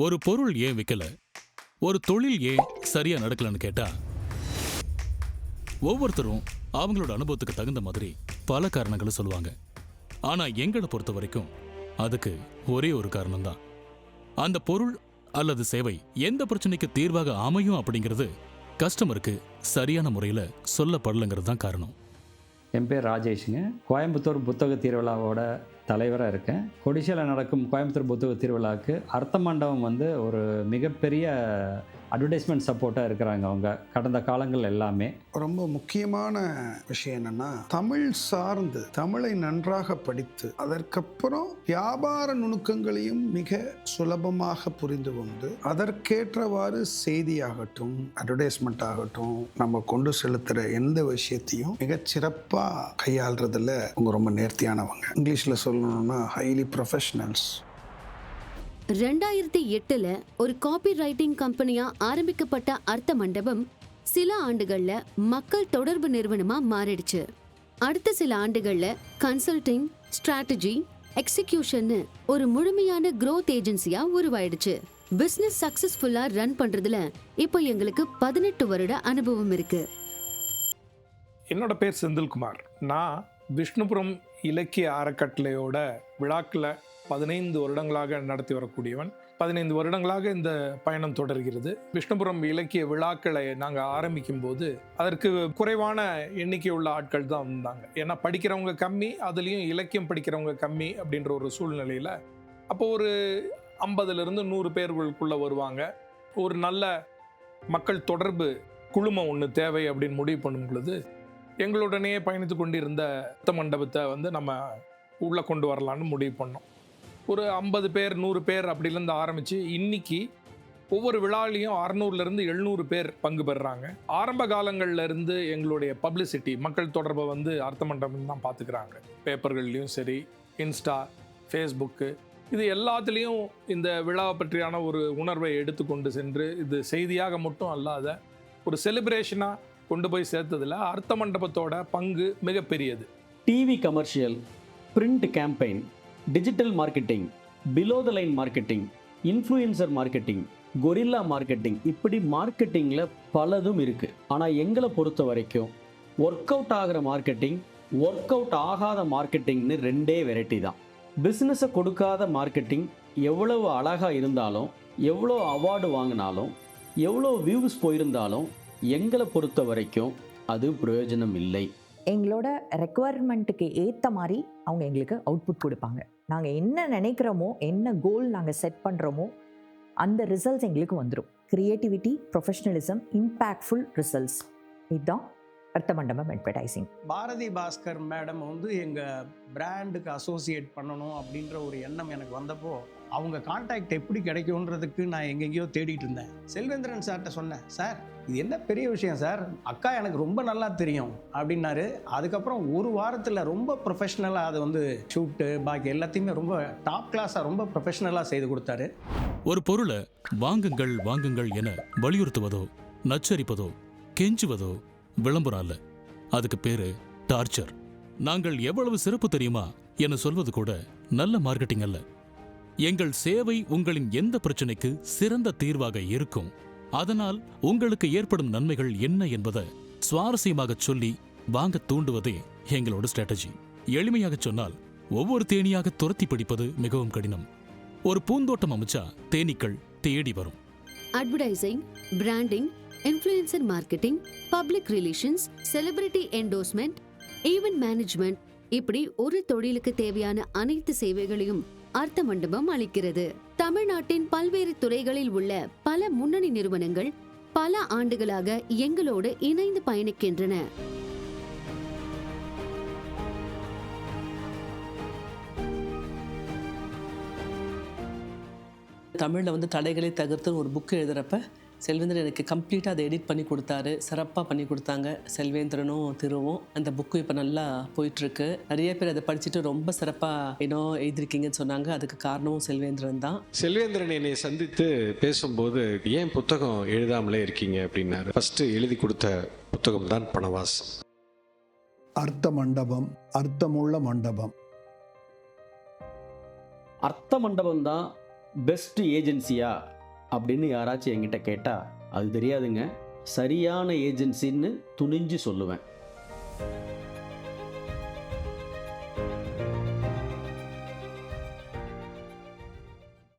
ஒரு பொருள் ஏன் விற்கல, ஒரு தொழில் ஏன் சரியா நடக்கலன்னு கேட்டா ஒவ்வொருத்தரும் அவங்களோட அனுபவத்துக்கு தகுந்த மாதிரி பல காரணங்களை சொல்லுவாங்க. ஆனா எங்களை பொறுத்த வரைக்கும் அதுக்கு ஒரே ஒரு காரணம் தான். அந்த பொருள் அல்லது சேவை எந்த பிரச்சனைக்கு தீர்வாக அமையும் அப்படிங்கிறது கஸ்டமருக்கு சரியான முறையில் சொல்லப்படலைங்கிறது தான் காரணம். என் பேர் ராஜேஷுங்க. கோயம்புத்தூர் புத்தக திருவிழாவோட தலைவராக இருக்கேன். கொடிசியில் நடக்கும் கோயம்புத்தூர் புத்தக திருவிழாவுக்கு அர்த்த மண்டபம் ஒரு மிகப்பெரிய அட்வர்டைஸ்மெண்ட் சப்போர்ட்டாக இருக்கிறாங்க. அவங்க கடந்த காலங்கள் எல்லாமே ரொம்ப முக்கியமான விஷயம் என்னன்னா, தமிழ் சார்ந்து தமிழை நன்றாக படித்து அதற்கப்புறம் வியாபார நுணுக்கங்களையும் மிக சுலபமாக புரிந்து கொண்டு அதற்கேற்றவாறு செய்தியாகட்டும் அட்வர்டைஸ்மெண்ட் ஆகட்டும் நம்ம கொண்டு செலுத்துகிற எந்த விஷயத்தையும் மிகச் சிறப்பாக கையாளுறதுல அவங்க ரொம்ப நேர்த்தியானவங்க. இங்கிலீஷில் சொல்லணும்னா ஹைலி ப்ரொஃபஷனல்ஸ். 2008 ஒரு காப்பி ரைட்டிங் கம்பெனியா ஆரம்பிக்கப்பட்ட அர்த்த மண்டபம் சில ஆண்டுகள்ல மக்கள் தொடர்பு நிறுவனமா மாறிடுச்சு. அடுத்த சில ஆண்டுகள்ல கன்சல்டிங், ஸ்ட்ராட்டஜி, எக்ஸிகியூஷன் ஒரு முழுமையான growth ஏஜென்சியா உருவாயிடுச்சு. பிசினஸ் சக்சஸ்ஃபுல்லா ரன் பண்றதுல இப்போ எங்களுக்கு 18 வருட அனுபவம் இருக்கு. என்னோட பேர் செந்தில்குமார். நான் விஷ்ணுபுரம் இலக்கிய அறக்கட்டளையோட விழாக்களை 15 வருடங்களாக நடத்தி வரக்கூடியவன். 15 வருடங்களாக இந்த பயணம் தொடர்கிறது. விஷ்ணுபுரம் இலக்கிய விழாக்களை நாங்கள் ஆரம்பிக்கும் போது அதற்கு குறைவான எண்ணிக்கை உள்ள ஆட்கள் தான் வந்தாங்க. ஏன்னா படிக்கிறவங்க கம்மி, அதுலேயும் இலக்கியம் படிக்கிறவங்க கம்மி அப்படின்ற ஒரு சூழ்நிலையில் அப்போ ஒரு 50லேருந்து 100 பேர்களுக்குள்ளே வருவாங்க. ஒரு நல்ல மக்கள் தொடர்பு குழுமம் ஒன்று தேவை அப்படின்னு முடிவு பண்ணும் பொழுது எங்களுடனே பயணித்து கொண்டிருந்த அர்த்த மண்டபத்தை நம்ம உள்ளே கொண்டு வரலான்னு முடிவு பண்ணோம். ஒரு 50 பேர் 100 பேர் அப்படிலேருந்து ஆரம்பித்து இன்னைக்கு ஒவ்வொரு விழாலையும் 600லேருந்து 700 பேர் பங்கு பெறுறாங்க. ஆரம்ப காலங்களில் இருந்து எங்களுடைய பப்ளிசிட்டி, மக்கள் தொடர்பை அர்த்த மண்டபம் தான் பார்த்துக்கிறாங்க. பேப்பர்கள்லேயும் சரி, இன்ஸ்டா, ஃபேஸ்புக்கு, இது எல்லாத்துலேயும் இந்த விழாவை பற்றியான ஒரு உணர்வை எடுத்துக்கொண்டு சென்று இது செய்தியாக மட்டும் அல்லாத ஒரு செலிப்ரேஷனாக கொண்டு போய் சேர்த்ததில் அர்த்த மண்டபத்தோட பங்கு மிகப்பெரியது. TV commercial, print campaign, digital marketing, below the line marketing, influencer marketing, guerrilla marketing, இப்படி மார்க்கெட்டிங்கில் பலதும் இருக்குது. ஆனால் எங்களை பொறுத்த வரைக்கும் ஒர்க் அவுட் ஆகிற மார்க்கெட்டிங், ஒர்க் அவுட் ஆகாத மார்க்கெட்டிங்னு 2 வெரைட்டி தான். பிஸ்னஸை கொடுக்காத மார்க்கெட்டிங் எவ்வளவு அழகாக இருந்தாலும், எவ்வளோ அவார்டு வாங்கினாலும், எவ்வளோ வியூஸ் போயிருந்தாலும் எங்களை பொறுத்த வரைக்கும் அது பிரயோஜனம் இல்லை. எங்களோட ரெக்குவயர்மெண்ட்டுக்கு ஏற்ற மாதிரி அவங்க எங்களுக்கு அவுட்புட் கொடுப்பாங்க. நாங்கள் என்ன நினைக்கிறோமோ, என்ன கோல் நாங்கள் செட் பண்ணுறோமோ அந்த ரிசல்ட்ஸ் எங்களுக்கு வந்துடும். க்ரியேட்டிவிட்டி, ப்ரொஃபஷ்னலிசம், இம்பேக்ட்ஃபுல் ரிசல்ட்ஸ், இதுதான் அர்த்த மண்டபம் அட்வர்டைசிங். பாரதி பாஸ்கர் மேடம் எங்கள் பிராண்டுக்கு அசோசியேட் பண்ணணும் அப்படின்ற ஒரு எண்ணம் எனக்கு வந்தப்போ அவங்க கான்டாக்ட் எப்படி கிடைக்கும்ன்றதுக்கு நான் எங்கெங்கேயோ தேடிட்டு இருந்தேன். செல்வேந்திரன் சார்கிட்ட சொன்னேன், சார் இது என்ன பெரிய விஷயம் சார், அக்கா எனக்கு ரொம்ப நல்லா தெரியும் அப்படின்னாரு. அதுக்கப்புறம் ஒரு வாரத்தில் ரொம்ப ப்ரொஃபஷ்னலாக அது ஷூட்டு பாக்கி எல்லாத்தையுமே ரொம்ப டாப் கிளாஸாக ரொம்ப ப்ரொஃபஷ்னலாக செய்து கொடுத்தாரு. ஒரு பொருளை வாங்குங்கள் வாங்குங்கள் என வலியுறுத்துவதோ, நச்சரிப்பதோ, கெஞ்சுவதோ விளம்பரம் அல்ல. அதுக்கு பேரு டார்ச்சர். நாங்கள் எவ்வளவு சிறப்பு தெரியுமா என சொல்வது கூட நல்ல மார்க்கெட்டிங் அல்ல. எங்கள் சேவை உங்களின் எந்த பிரச்சனைக்கு சிறந்த தீர்வாக இருக்கும், அதனால் உங்களுக்கு ஏற்படும் நன்மைகள் என்ன என்பதை சுவாரஸ்யமாக சொல்லி வாங்க தூண்டுவதே எங்களோட ஸ்ட்ராட்டஜி. எளிமையாக சொன்னால், ஒவ்வொரு தேனியாக துரத்தி பிடிப்பது மிகவும் கடினம். ஒரு பூந்தோட்டம் அமைச்சா தேனீக்கள் தேடி வரும். Advertising, branding, influencer marketing, public relations, celebrity endorsement, event management, இப்படி ஒரு தொழிலுக்கு தேவையான அனைத்து சேவைகளையும் அர்த்த மண்டபம் அளிக்கிறது. தமிழ்நாட்டின் பல்வேறு துறைகளில் உள்ள பல முன்னணி நிறுவனங்கள் பல ஆண்டுகளாக எங்களோடு இணைந்து பயணிக்கின்றன. தமிழில் தடைகளை தகர்த்து ஒரு புக்கு எழுதுகிறப்ப செல்வேந்திரன் எனக்கு கம்ப்ளீட்டாக அதை எடிட் பண்ணி கொடுத்தாரு. சிறப்பாக பண்ணி கொடுத்தாங்க செல்வேந்திரனும் திருவும். அந்த புக்கு இப்போ நல்லா போயிட்டுருக்கு. நிறைய பேர் அதை படிச்சுட்டு ரொம்ப சிறப்பாக எழுதிருக்கீங்கன்னு சொன்னாங்க. அதுக்கு காரணமும் செல்வேந்திரன் தான். செல்வேந்திரன் என்னை சந்தித்து பேசும்போது, ஏன் புத்தகம் எழுதாமலே இருக்கீங்க அப்படின்னாரு. ஃபஸ்ட்டு எழுதி கொடுத்த புத்தகம் தான் பணவாசம். அர்த்த மண்டபம், அர்த்தமுள்ள மண்டபம். அர்த்த மண்டபம் தான் பெஸ்ட் ஏஜென்சியா அப்படின்னு யாராச்சும் என்கிட்ட கேட்டால் அது தெரியாதுங்க, சரியான ஏஜென்சின்னு துணிஞ்சு சொல்லுவேன்.